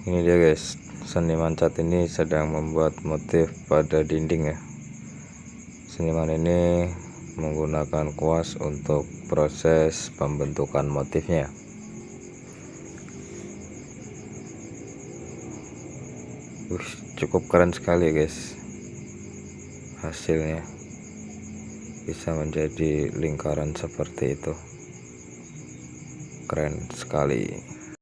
Ini dia guys, seniman cat ini sedang membuat motif pada dinding ya. Seniman ini menggunakan kuas untuk proses pembentukan motifnya. Cukup keren sekali guys, hasilnya bisa menjadi lingkaran seperti itu, keren sekali.